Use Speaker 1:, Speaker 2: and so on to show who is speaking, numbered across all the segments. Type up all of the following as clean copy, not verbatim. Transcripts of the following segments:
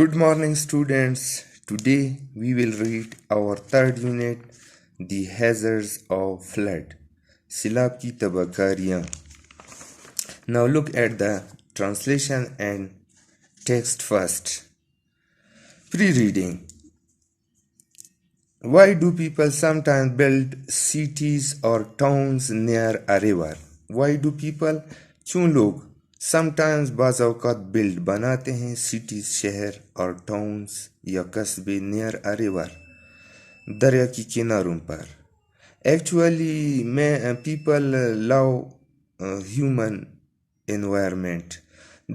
Speaker 1: Good morning, students. Today we will read our third unit, The Hazards of Flood. Silab ki tabakariyan. Now look at the translation and text first. Pre-reading. Why do people sometimes build cities or towns near a river? Why do people? क्यों लोग sometimes बाज़ औक़ात build बनाते हैं cities शहर और towns या कस्बे नियर अ रिवर दरिया की किनारों पर एक्चुअली मैं people love human environment,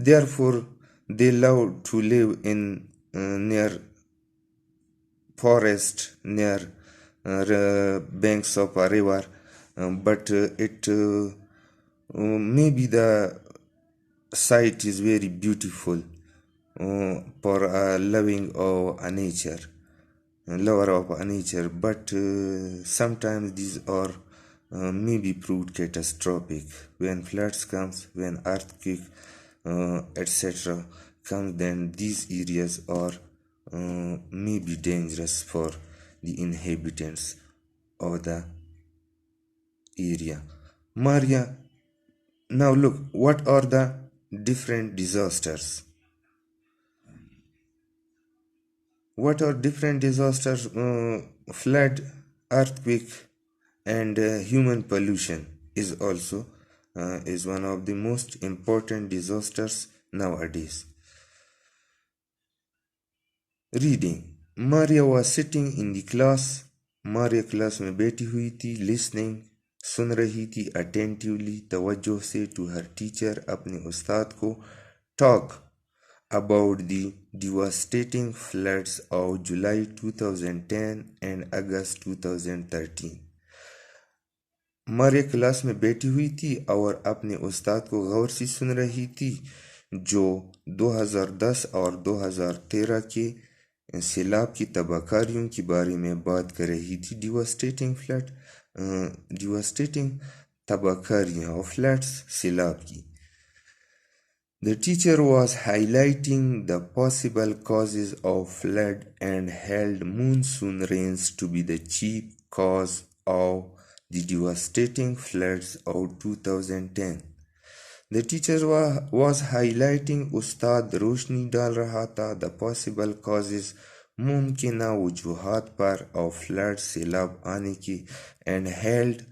Speaker 1: therefore they love to live in near forest, near banks of a river, but it maybe the site is very beautiful for a loving of a nature, lover of a nature, but sometimes these are maybe proved catastrophic when floods comes, when earthquake, etc. comes. Then these areas are maybe dangerous for the inhabitants of the area. Maria, now look, what are the different disasters? What are different disasters? Flood, earthquake, and human pollution is also is one of the most important disasters nowadays. Reading. Maria was sitting in the class. Maria class में बैठी हुई थी, listening, सुन रही थी attentively, तवज्जो से to her teacher, अपने उस्ताद को, talk about the devastating floods of July 2010 and August 2013. Maria class में बैठी हुई थी और अपने उस्ताद को गौर से सुन रही थी जो 2010 और 2013 के सैलाब की तबाहकारियों के बारे में बात कर रही थी. डिवास्टेटिंग तबाहकारियाँ और फ्लड्स, सैलाब की. The teacher was highlighting the possible causes of flood and held monsoon rains to be the chief cause of the devastating floods of 2010. The teacher was highlighting, उस्ताद रोशनी डाल रहा था, the possible causes, मुमकिना वजूहात पर, of floods, सैलाब आने की, and held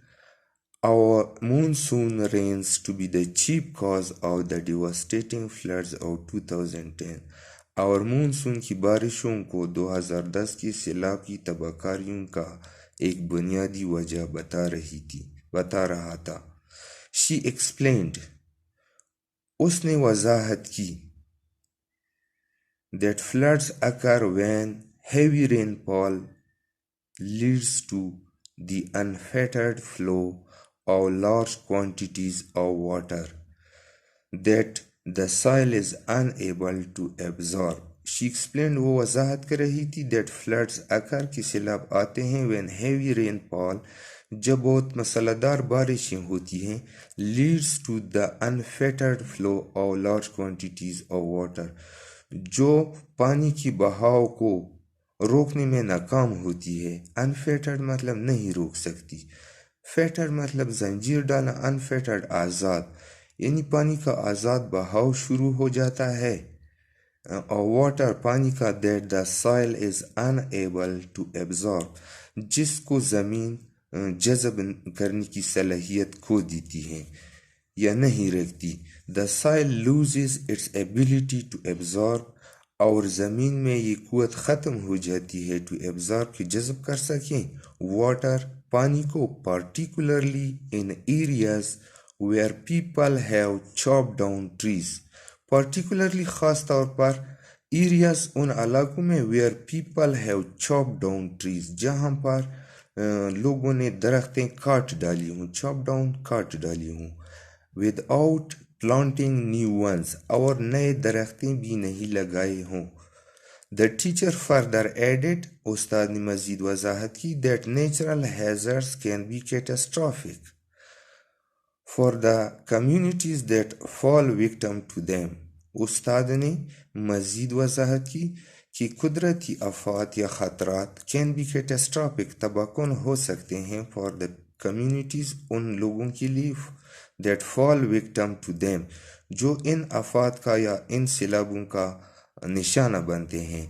Speaker 1: our monsoon rains to be the chief cause of the devastating floods of 2010. Our monsoon की बारिशों को 2010 की सैलाब की तबाहकारियों का एक बुनियादी वजह बता रहा था. She explained, उसने वजाहत की, that floods occur when heavy rainfall leads to the unfettered flow of large quantities of water that the soil is unable to absorb. She explained, वो वजाहत कर रही थी, that floods occur कि सैलाब आते हैं when heavy rainfall, जब बहुत मसलादार बारिशें होती हैं, leads to the unfettered flow of large quantities of water, जो पानी की बहाव को रोकने में नाकाम होती है. अनफेटर्ड मतलब नहीं रोक सकती, फेटर्ड मतलब जंजीर डालना, अनफेटर्ड आज़ाद, यानी पानी का आज़ाद बहाव शुरू हो जाता है. और वाटर पानी का, that the soil is unable to absorb, जिसको ज़मीन जज़ब करने की सलाहियत खो देती है या नहीं रखती. The soil loses its ability to absorb, और ज़मीन में ये क़ुव्वत ख़त्म हो जाती है टू एब्जॉर्ब की जज़ब कर सकें वाटर पानी को. particularly in areas where people have chopped down trees, particularly ख़ास तौर पर areas उन इलाकों में where people have chopped down trees, जहाँ पर लोगों ने दरख्तें काट डाली हों, chop down काट डाली हों, without planting new ones, और नए दरख्तें भी नहीं लगाए हों. The teacher further added, उस्ताद ने मज़ीद वजाहत की, that natural hazards can be catastrophic for the communities that fall victim to them. उस्ताद ने मज़ीद वजाहत की कि कुदरती आफात या ख़तरात कैन बी कैटास्ट्रॉफिक तबाहकुन हो सकते हैं फॉर द कम्युनिटीज़ उन लोगों के लिए that fall victim to them जो इन आफात का या इन सैलाबों का निशाना बनते हैं।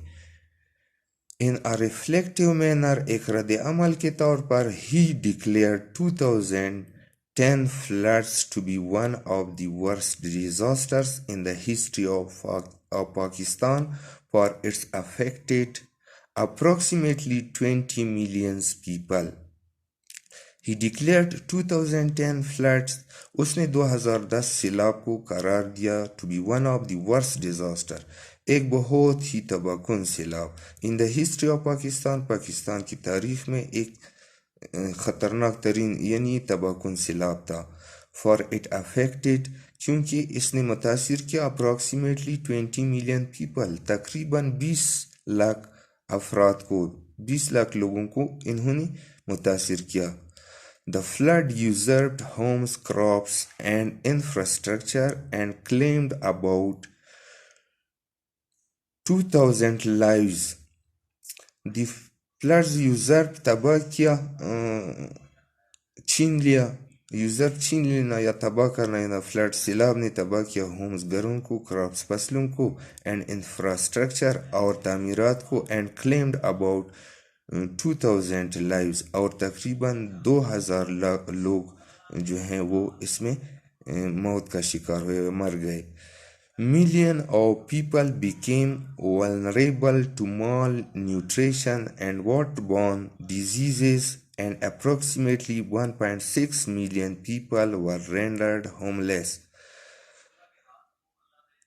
Speaker 1: इन अ रिफ्लेक्टिव मैनर एक रद्द अमल के तौर पर ही declare 2010 floods to be one of the worst disasters in the history of Pakistan for its affected approximately 20 million people. He declared 2010 floods उसने 2010 सैलाब को करार दिया to be one of the worst disaster एक बहुत ही तबाहकुन सैलाब in the history of Pakistan Pakistan की तारीख में एक ख़तरनाक तरीन यानी तबाहकुन सैलाब था फॉर इट अफेक्टेड क्योंकि इसने मुतासिर किया अप्रॉक्सीमेटली 20 मिलियन पीपल तकरीबन 20 लाख अफराद को 20 लाख लोगों को इन्होंने मुतासिर किया। The flood usurped homes, crops, and infrastructure and claimed about 2,000 lives. The floods usurped तबाह किया छीन लिया यूजर छीन लेना या तबाह करना या फ्लड सैलाब ने तबाह किया होम्स घरों को क्रॉप्स फसलों को एंड इंफ्रास्ट्रक्चर और तामीरात को एंड क्लेम्ड अबाउट 2000 लाइव्स और तकरीबन 2000 लोग जो हैं वो इसमें मौत का शिकार हुए मर गए। Millions of people became vulnerable to malnutrition and waterborne diseases, and approximately 1.6 million people were rendered homeless.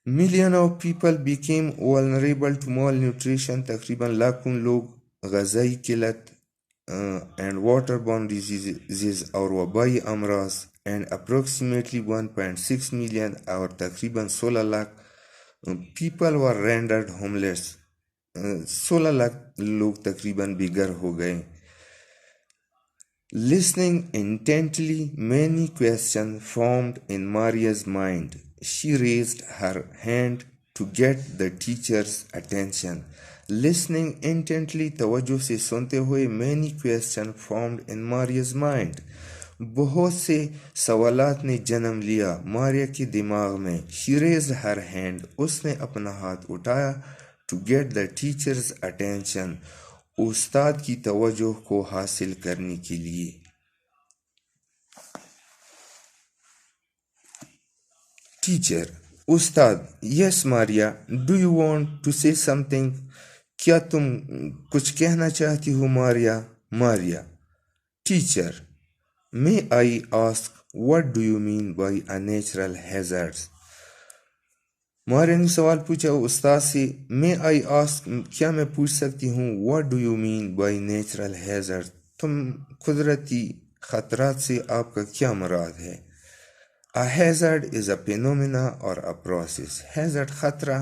Speaker 1: Millions of people became vulnerable to malnutrition. तकरीबन लाखों लोग ग़ज़ाई किल्लत and waterborne diseases और वबाई अमराज and approximately 1.6 million और तकरीबन 16 lakh people were rendered homeless 16 lakh लोग तकरीबन बेघर हो गए। Listening intently, many questions formed in Maria's mind. She raised her hand to get the teacher's attention. Listening intently, तवज्जो से सुनते हुए, many questions formed in Maria's mind. बहुत से सवालात ने जन्म लिया मारिया के दिमाग में। She raised her hand. उसने अपना हाथ उठाया to get the teacher's attention. उस्ताद की तवज्जो को हासिल करने के लिए। टीचर उस्ताद yes Maria do you want to say something क्या तुम कुछ कहना चाहती हो Maria Maria teacher may I ask what do you mean by a natural hazards Maria ने सवाल पूछा उस्ताद से मे आई आस्क क्या मैं पूछ सकती हूँ what do you mean by natural hazard तुम कुदरती खतरात से आपका क्या मुराद है। A hazard is a phenomena or a process. Hazard खतरा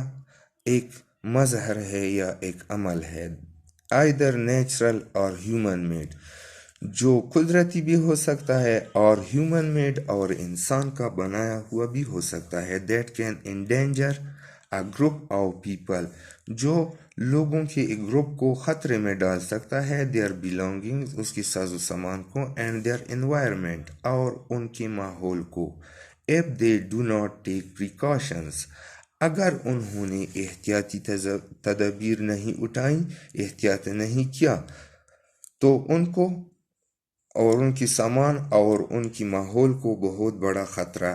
Speaker 1: एक मजहर है या एक अमल है either natural or human made जो कुदरती भी हो सकता है और ह्यूमन मेड और इंसान का बनाया हुआ भी हो सकता है that can endanger a group of people जो लोगों के एक ग्रुप को खतरे में डाल सकता है their belongings उसकी साजो सामान को and their environment और उनके माहौल को if they do not take precautions अगर उन्होंने एहतियाती तदबीर नहीं उठाई एहतियात नहीं किया तो उनको और उनकी सामान और उनकी माहौल को बहुत बड़ा खतरा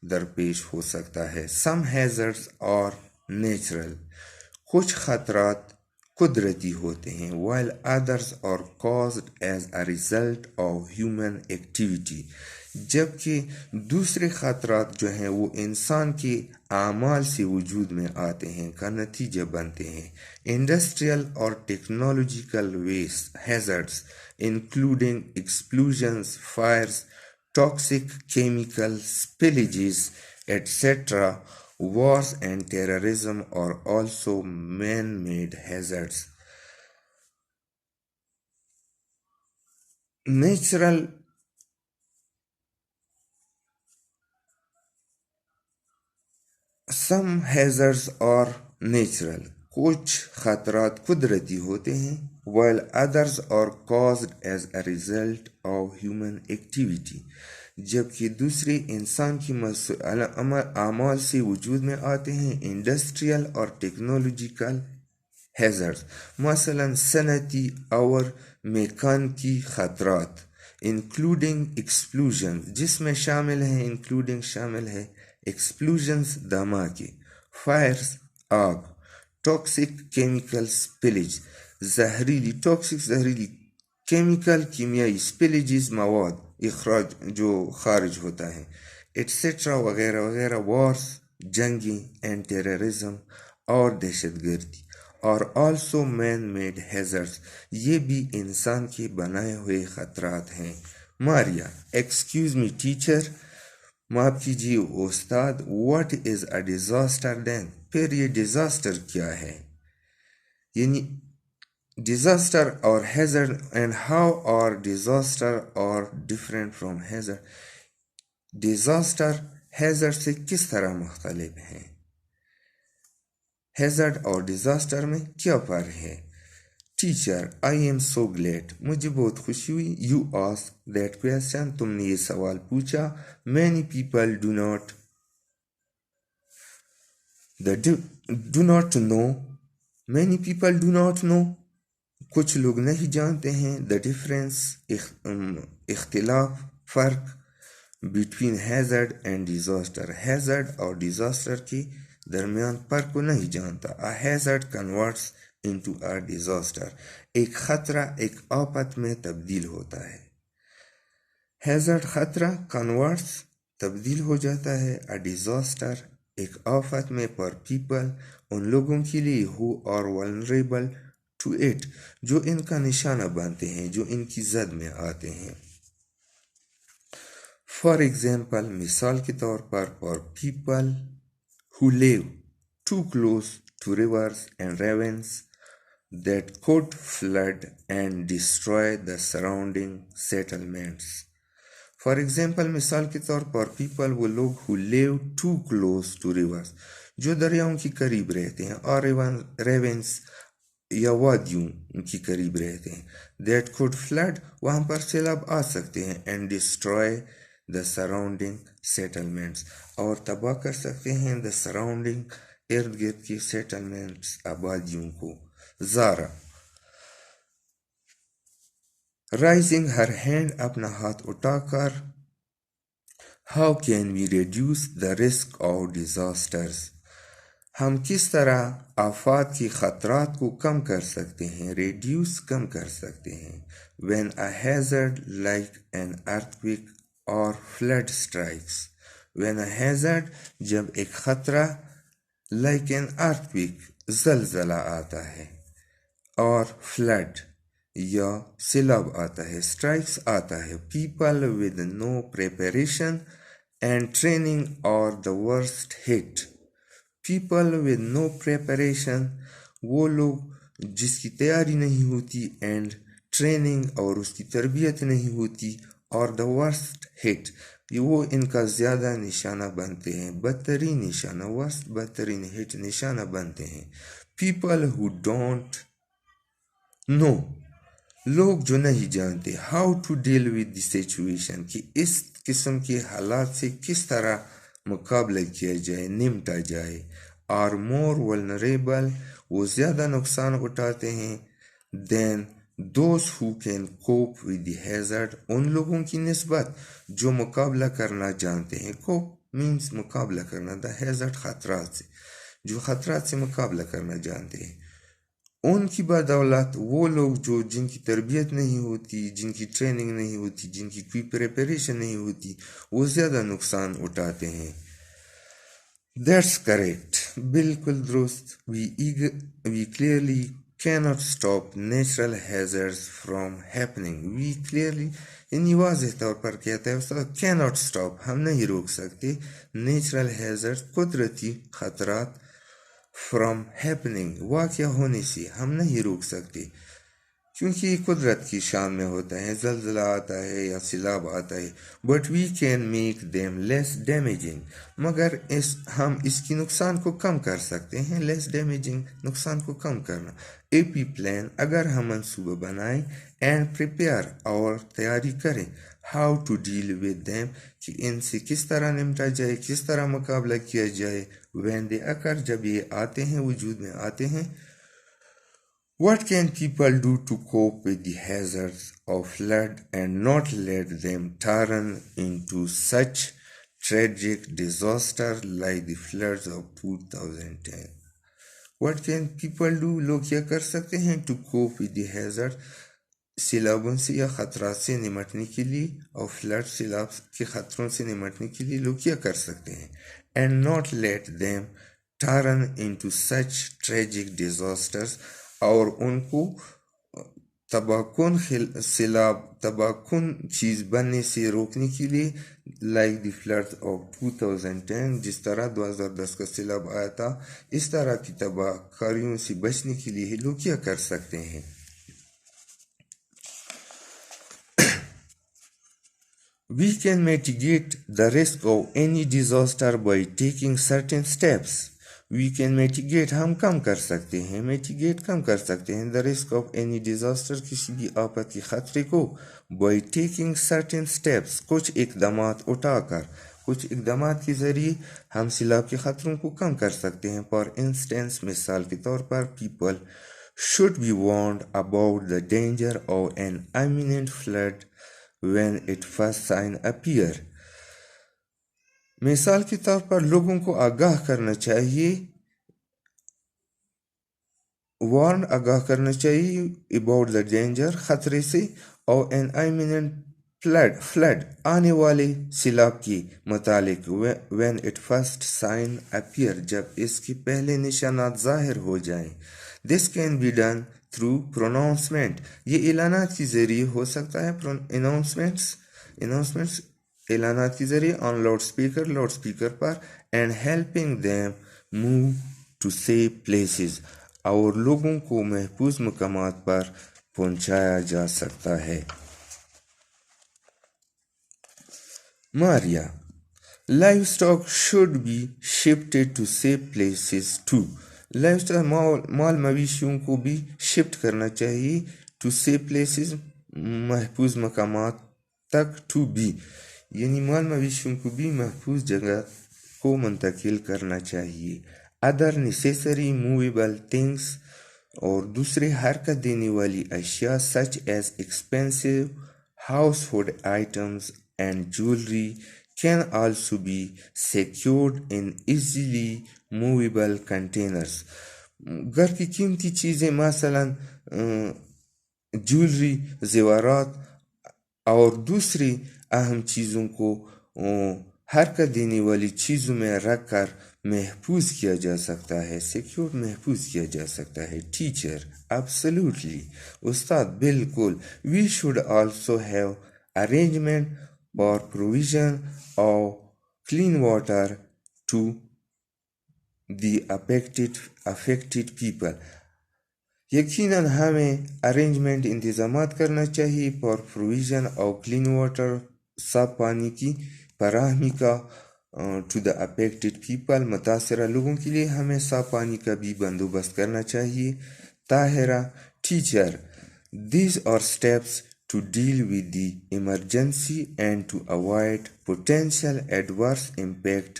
Speaker 1: दरपेश हो सकता है। Some hazards are natural कुछ खतरात कुदरती होते हैं while others are caused as a result of human activity जबकि दूसरे खतरात जो हैं वो इंसान के आमाल से वजूद में आते हैं का नतीजा बनते हैं। इंडस्ट्रियल और technological waste hazards including explosions, fires, toxic chemical spillages, etc. Wars and terrorism are also man-made hazards. Natural some hazards are natural, कुछ खतरात कुदरती होते हैं, while others are caused as a result of human activity, जबकि दूसरे इंसान की अमाल से वजूद में आते हैं। इंडस्ट्रियल और टेक्नोलॉजिकल हैजर्ड्स मसलन सनती और मेकानिकी खतरात, इंक्लूडिंग एक्सप्लोजन, जिसमें शामिल है एक्सप्लोजन्स धमाके, फायर्स आग, टॉक्सिक केमिकल स्पिलेज जहरीली केमिकल कीमियाई स्पिलेजेस मवाद इखराज जो खारिज होता है, एट्सेट्रा वगैरह वगैरह, वॉर्स जंगें एंड टेररिज्म और दहशतगर्दी, और आल्सो मैन मेड हैजर्ड्स, ये भी इंसान के बनाए हुए खतरात हैं। मारिया, एक्सक्यूज मी टीचर, माफ कीजिए उस्ताद, what is a disaster then, फिर ये डिजास्टर क्या है, यानी disaster or hazard, and how are disaster or different from hazard, disaster hazard से किस तरह मुख्तलिफ हैं, hazard और disaster में क्या फर्क है। Teacher, I am so glad, मुझे बहुत खुशी हुई, यू आस्क दैट क्वेश्चन, तुमने ये सवाल पूछा। Many people do not know, many people do not know, कुछ लोग नहीं जानते हैं, द डिफरेंस, इख्तिलाफ, फ़र्क, between hazard and disaster, hazard और डिज़ास्टर के दरमियान फ़र्क को नहीं जानता। A hazard converts into a disaster, एक ख़तरा एक आफत में तब्दील होता है। हैज़र्ड ख़तरा कन्वर्ट्स तब्दील हो जाता है, अ डिज़ास्टर एक आफत में, पर पीपल उन लोगों के लिए who are vulnerable to it, जो इनका निशाना बनते हैं, जो इनकी जद में आते हैं। फॉर एग्जाम्पल, मिसाल के तौर पर people who live too close to rivers and ravines that could flood and destroy the surrounding settlements. For example, मिसाल के तौर पर पीपल वो लोग who live too close to rivers, जो दरियाओं के करीब रहते हैं, और रेवेंस या वादियों के करीब रहते हैं, दैट कुड फ्लड, वहाँ पर सैलाब आ सकते हैं, and destroy the surrounding settlements, और तबाह कर सकते हैं द सराउंडिंग, इर्द गिर्द की सेटलमेंट्स, आबादियों को। ज़ारा, राइजिंग हर हैंड, अपना हाथ उठाकर, how can we reduce the risk of disasters, हम किस तरह आफात की ख़तरात को कम कर सकते हैं, रेड्यूस कम कर सकते हैं। When a hazard like an earthquake or flood strikes, when a hazard, जब एक ख़तरा, लाइक एन अर्थक्वेक, ज़लज़ला आता है, और फ्लड या सैलाब आता है, स्ट्राइक्स आता है, people with no preparation and training are the worst hit, people with no preparation, वो लोग जिसकी तैयारी नहीं होती, एंड ट्रेनिंग, और उसकी तरबियत नहीं होती, और द वर्स्ट हिट, वो इनका ज़्यादा निशाना बनते हैं, बदतरीन निशाना, वर्स्ट बदतरीन हिट निशाना बनते हैं। पीपल हु डोंट नो, लोग जो नहीं जानते, how to deal with the situation, कि इस किस्म के हालात से किस तरह मुकाबला किया जाए, निपटा जाए, आर मोर वल्नरेबल, वो ज़्यादा नुकसान उठाते हैं, then those who can cope with the hazard, उन लोगों की निस्बत जो मुकाबला करना जानते हैं। कोप मीन्स मुकाबला करना, द हैज़र्ड खतरात से, जो खतरात से मुकाबला करना जानते हैं, उनकी बदौलत वो लोग जो जिनकी तरबियत नहीं होती, जिनकी ट्रेनिंग नहीं होती, जिनकी कोई प्रिपरेशन नहीं होती, वो ज़्यादा नुकसान उठाते हैं। दैट्स करेक्ट, बिल्कुल दुरुस्त। We clearly cannot stop natural hazards from happening. We clearly, यानी वाज़ेह तौर पर कहता है उस्ताद, cannot stop, हम नहीं रोक सकते, natural hazards, कुदरती खतरात, from happening, वाक़या होने से हम नहीं रोक सकते, क्योंकि ये कुदरत की शान में होता है, ज़लज़ला आता है या सैलाब आता है, but we can make them less damaging, मगर हम इसकी नुकसान को कम कर सकते हैं। लेस डैमेजिंग, नुकसान को कम करना। एपी प्लान, अगर हम मंसूबा बनाएं, एंड प्रिपेयर, और तैयारी करें, how to deal with them, कि इनसे किस तरह निपटा जाए, किस तरह मुकाबला किया जाए, व्हेन दे अकर, जब ये आते हैं, वजूद में आते हैं। What can people do to cope with the hazards of flood and not let them turn into such tragic disaster like the floods of 2010? What can people do? लोग क्या कर सकते हैं to cope with the hazard, सैलाबों से या खतरात से निमटने के लिए, और फ्लड सैलाब के खतरों से निमटने के लिए लोग क्या कर सकते हैं? And not let them turn into such tragic disasters, और उनको तबाहकुन सैलाब, तबाहकुन चीज़ बनने से रोकने के लिए, लाइक द फ्लड्स ऑफ 2010, जिस तरह 2010 का सैलाब आया था, इस तरह की तबाहकारियों से बचने के लिए लोग क्या कर सकते हैं? We can mitigate the risk of any disaster by taking certain steps. We can mitigate, हम कम कर सकते हैं, mitigate कम कर सकते हैं, the risk of any disaster, किसी भी आफत के खतरे को, by taking certain steps, कुछ इकदामात उठाकर, कुछ इकदामात के ज़रिए हम सैलाब के खतरों को कम कर सकते हैं। For instance, मिसाल के तौर पर, people should be warned about the danger of an imminent flood when it first sign appear. मिसाल के तौर पर लोगों को आगाह करना चाहिए, वार्न, आगाह करना चाहिए, about the danger, खतरे से, और an imminent flood, आने वाले सैलाब के मुतालिक, when it first sign appear, जब इसके पहले निशानात जाहिर हो जाएं। This can be done through pronouncement, ये ऐलानात के जरिए हो सकता है, announcements, ऐलानात के जरिए, on loudspeaker पर, and helping them move to safe places, और लोगों को महफूज मकामात पर पहुंचाया जा सकता है। Maria, livestock should be shifted to safe places too. Livestock, माल मवेशियों को भी शिफ्ट करना चाहिए, टू सेफ प्लेसेस, महफूज मकामात तक, टू बी, यानी माल मवेशियों को भी महफूज जगह को मुंतकिल करना चाहिए। अदर नेसेसरी मूवेबल थिंग्स, और दूसरे हरकत देने वाली अशिया, such as expensive household items and jewelry can also be secured in easily movable containers. घर की कीमती चीज़ें, मसलन ज्वेलरी, जेवरात और दूसरी अहम चीज़ों को हरकत देने वाली चीज़ों में रखकर महफूज किया जा सकता है, सिक्योर, महफूज किया जा सकता है। टीचर, एब्सोल्युटली, उस्ताद, बिल्कुल। We should also have arrangement for provision of clean water to the affected people. यकीनन हमें अरेंजमेंट, इंतज़ामात करना चाहिए, for provision of clean water, साफ पानी की फराहमी का, to the affected people, मुतासरा लोगों के लिए हमें साफ पानी का भी बंदोबस्त करना चाहिए। Tahira, teacher, these are steps to deal with the emergency and to avoid potential adverse impact.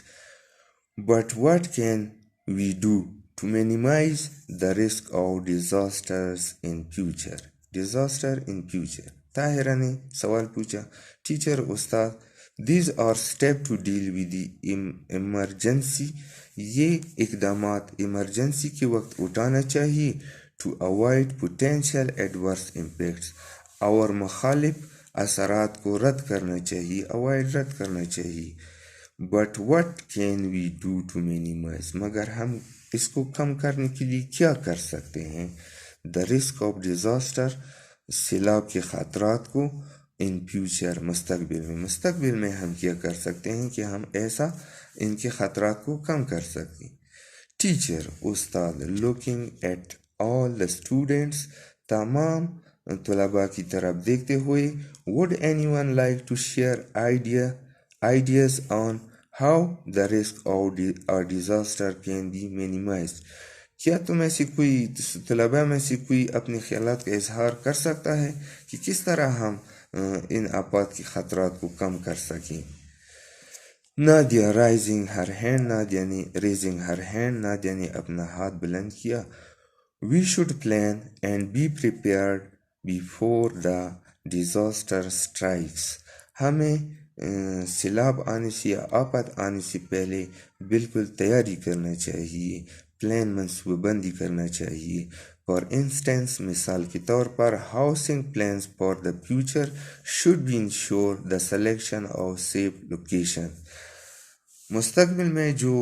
Speaker 1: But what can we do to minimize the risk of disasters in future? Disaster in future. Tahira ने सवाल पूछा, teacher, Ustad, these are steps to deal with the emergency, ये इकदामात emergency के वक्त उठाना चाहिए, to avoid potential adverse impacts, और मुखालिफ असरात को रद्द करना चाहिए, अवॉइड, रद्द करना चाहिए। But what can we do to minimise, मगर हम इसको कम करने के लिए क्या कर सकते हैं? द रिस्क ऑफ डिजास्टर, सैलाब के खतरात को, इन फ्यूचर, मुस्तकबिल में हम क्या कर सकते हैं कि हम ऐसा इनके खतरात को कम कर सकें। Teacher, Ustad, looking at all the students, तमाम तलबा की तरफ देखते हुए, would anyone like to share ideas on how the risk of a disaster can be minimized? क्या तुम ऐसी कोई तलबा में से कोई अपने ख्यालात का इजहार कर सकता है कि किस तरह हम इन आपात के खतरात को कम कर सकें? Nadia raising her hand, Nadia ने अपना हाथ बुलंद किया. We should plan and be prepared before the disaster strikes. हमें सैलाब आने से या आफत आने से पहले बिल्कुल तैयारी करना चाहिए, प्लान मंसूबाबंदी करना चाहिए. फॉर इंस्टेंस, मिसाल के तौर पर, housing plans for the future should be insure the selection of safe location. मुस्तकबिल में जो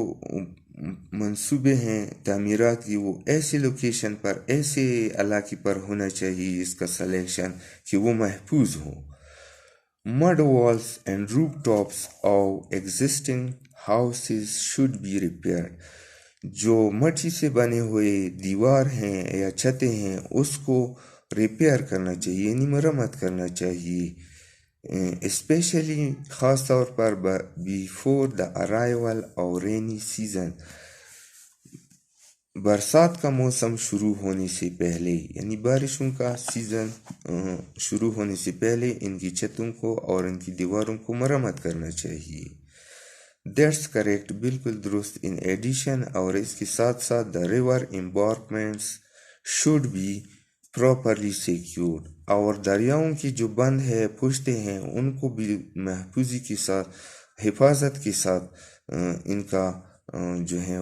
Speaker 1: मंसूबे हैं तामीरात की, वो ऐसे लोकेशन पर, ऐसे इलाके पर होना चाहिए इसका सिलेक्शन कि वो महफूज हो. Mud walls and rooftops of existing houses should be repaired. जो मट्टी से बने हुए दीवार हैं या छतें हैं, उसको रिपेयर करना चाहिए, यानी मरम्मत करना चाहिए. स्पेशली ख़ास तौर पर before the arrival of rainy season, बरसात का मौसम शुरू होने से पहले, यानी बारिशों का सीज़न शुरू होने से पहले इनकी छतों को और इनकी दीवारों को मरम्मत करना चाहिए. दैट्स करेक्ट, बिल्कुल दुरुस्त. इन एडिशन, और इसके साथ साथ, the river embankments should be properly secured. और दरियाओं की जो बंद है, पुश्ते हैं, उनको भी महफूजी के साथ, हिफाजत के साथ इनका जो है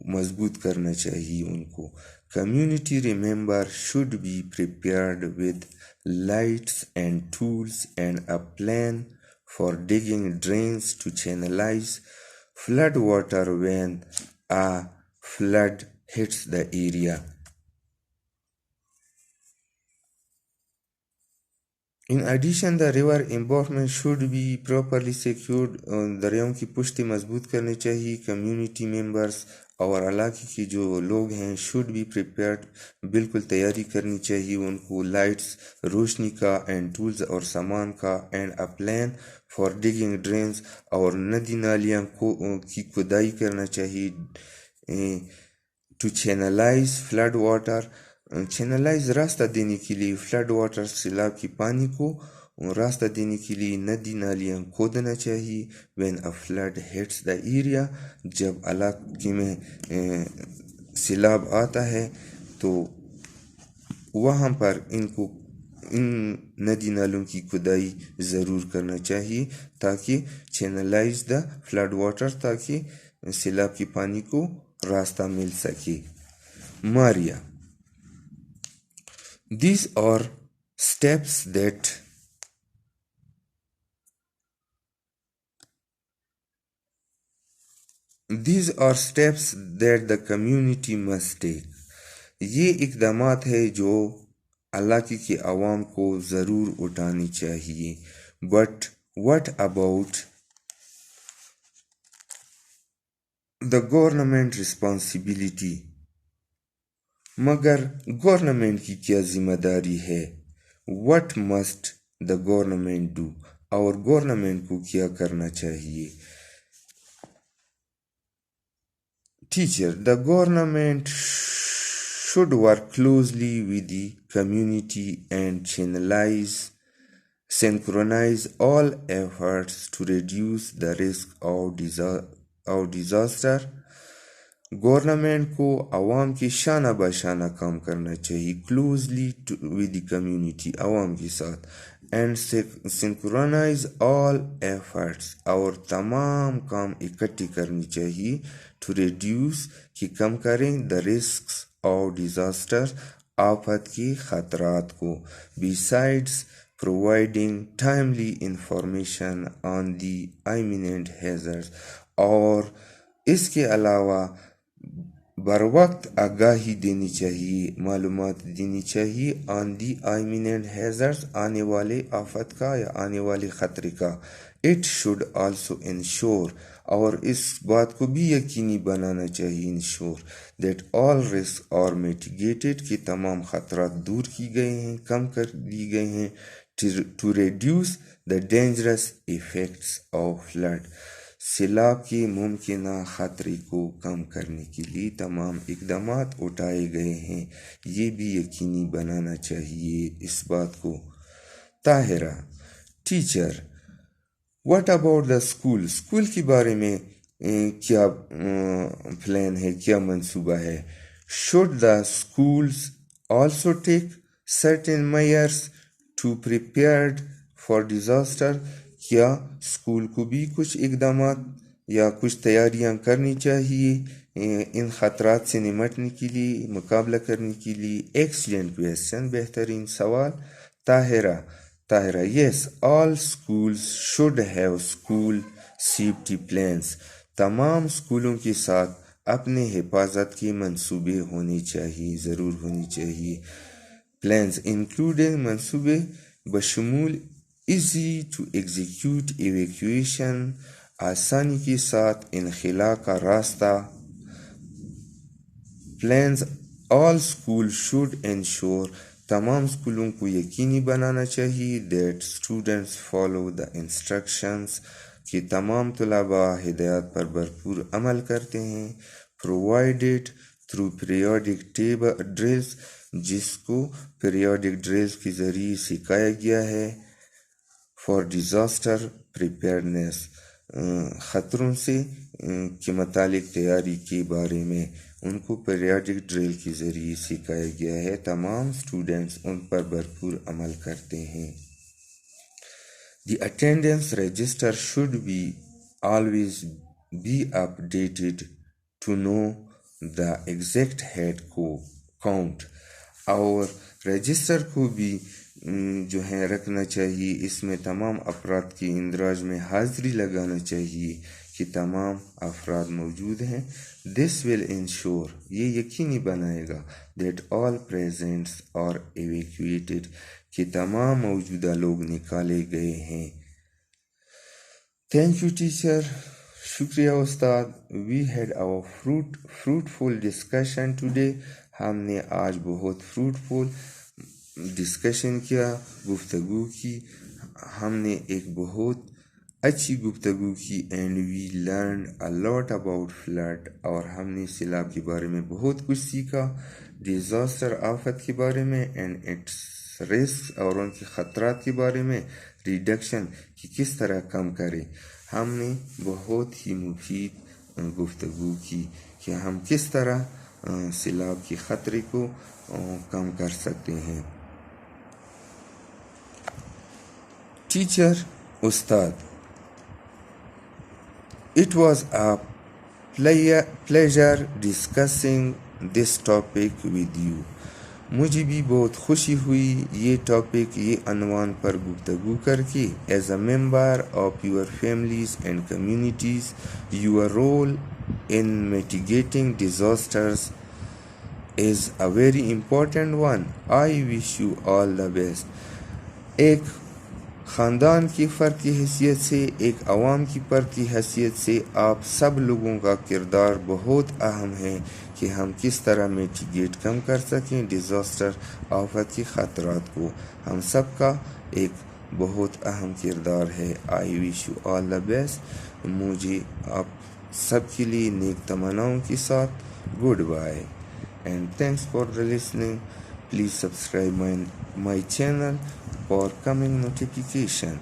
Speaker 1: मजबूत करना चाहिए उनको. Community member should be prepared with lights and tools and a plan for digging drains to channelize flood water when a flood hits the area. In addition, the river embankment should be properly secured. दरियाओं की पुष्टि मजबूत करनी चाहिए. Community members और इलाके के जो लोग हैं शुड बी प्रिपेयर्ड, बिल्कुल तैयारी करनी चाहिए उनको, लाइट्स, रोशनी का, एंड टूल्स और सामान का, and a plan for digging drains, और नदी नालियाँ की खुदाई करना चाहिए. To channelise flood water, channelise रास्ता देने के लिए, फ्लड वाटर सैलाब के पानी को रास्ता देने के लिए नदी नालियाँ खोदना चाहिए. When a flood hits the area, जब इलाके में सैलाब आता है तो वहाँ पर इन नदी नालों की खुदाई ज़रूर करना चाहिए ताकि चैनलाइज द फ्लड वाटर, ताकि सैलाब के पानी को रास्ता मिल सके. Maria, these are steps that the community must take. ये इक़दामात है जो इलाके के अवाम को ज़रूर उठानी चाहिए. But what about the government responsibility? मगर गवर्नमेंट की क्या जिम्मेदारी है? What must the government do? और गवर्नमेंट को क्या करना चाहिए? Teacher, the government should work closely with the community and synchronize all efforts to reduce the risk of disaster. Government को अवाम की शाना बशाना काम करना चाहिए, क्लोजली विद द कम्युनिटी, अवाम के साथ, एंड सिंक्रोनाइज ऑल एफर्ट्स, और तमाम काम इकट्ठी करनी चाहिए, टू रिड्यूस, कि कम करें, द रिस्क ऑफ डिजास्टर, आफत के खतरात को. Besides providing timely information on the imminent hazards, और इसके अलावा बर वक्त आगाही देनी चाहिए, मालूमात देनी चाहिए, ऑन दी इमिनेंट हैजर्ड्स, आने वाले आफत का या आने वाले ख़तरे का. इट शुड आल्सो इंश्योर, और इस बात को भी यकीनी बनाना चाहिए इंश्योर दैट ऑल रिस्क और मिटिगेटेड कि तमाम खतरात दूर की गए हैं, कम कर दी गए हैं to reduce the dangerous effects of flood. सैलाब के मुमकिन खतरे को कम करने के लिए तमाम इकदाम उठाए गए हैं, ये भी यकीनी बनाना चाहिए इस बात को। Tahira, teacher, what about the school? School के बारे में क्या प्लान है, क्या मंसूबा है? Should the schools also take certain measures to prepared for disaster? क्या स्कूल को भी कुछ इकदाम या कुछ तैयारियां करनी चाहिए इन खतरात से निमटने के लिए, मुकाबला करने के लिए? एक्सीलेंट क्वेश्चन, बेहतरीन सवाल। Tahira, yes, all schools should have school safety plans. तमाम स्कूलों के साथ अपने हिफाजत के मंसूबे होने चाहिए, ज़रूर होनी चाहिए। प्लान्स इंक्लूडिंग मंसूबे बशमूल easy to execute evacuation, आसानी के साथ इनखला का रास्ता। Plans all schools should ensure, तमाम स्कूलों को यकीनी बनाना चाहिए that students follow the instructions, कि तमाम तलबा हिदायत पर भरपूर अमल करते हैं। Provided through periodic drills, जिसको periodic drills के ज़रिए सिखाया गया है। For disaster preparedness, ख़तरों से के मुतालिक तैयारी के बारे में उनको पीरियडिक ड्रिल के ज़रिए सिखाया गया है। तमाम स्टूडेंट्स उन पर भरपूर अमल करते हैं। The attendance register should be always be updated to know the exact head count, और रजिस्टर को भी जो है रखना चाहिए, इसमें तमाम अफराद की इंदराज में हाजिरी लगाना चाहिए कि तमाम अफराद मौजूद हैं। दिस विल इंश्योर, ये यकीनी बनाएगा that all presents are evacuated, कि तमाम मौजूदा लोग निकाले गए हैं। थैंक यू टीचर, शुक्रिया उस्ताद। We had our fruitful discussion today, हमने आज बहुत फ्रूटफुल डिस्कशन किया, गुफ्तगू की, हमने एक बहुत अच्छी गुफ्तगू की। And we learn a lot about flood, और हमने सैलाब के बारे में बहुत कुछ सीखा, डिज़ास्टर आफत के बारे में एंड इट्स रिस्क, और उनके ख़तरात के बारे में, रिडक्शन कि किस तरह कम करें। हमने बहुत ही मुफीद गुफ्तगू की कि हम किस तरह सैलाब के ख़तरे को कम कर सकते हैं। Teacher, Ustad, it was a pleasure discussing this topic with you. मुझे भी बहुत खुशी हुई ये टॉपिक, ये अनवान पर गुफ्तगू करके। As a member of your families and communities, your role in mitigating disasters is a very important one. I wish you all the best. एक ख़ानदान की फ़र्द की हैसियत से, एक अवाम की फ़र्द की हैसियत से, आप सब लोगों का किरदार बहुत अहम है कि हम किस तरह मिटिगेट कम कर सकें डिज़ास्टर आफत के ख़तरात को। हम सब का एक बहुत अहम किरदार है। I wish you all the best. मुझे आप सब के लिए नेक तमन्नाओं के साथ goodbye and thanks for the listening. Please subscribe my channel for coming notification.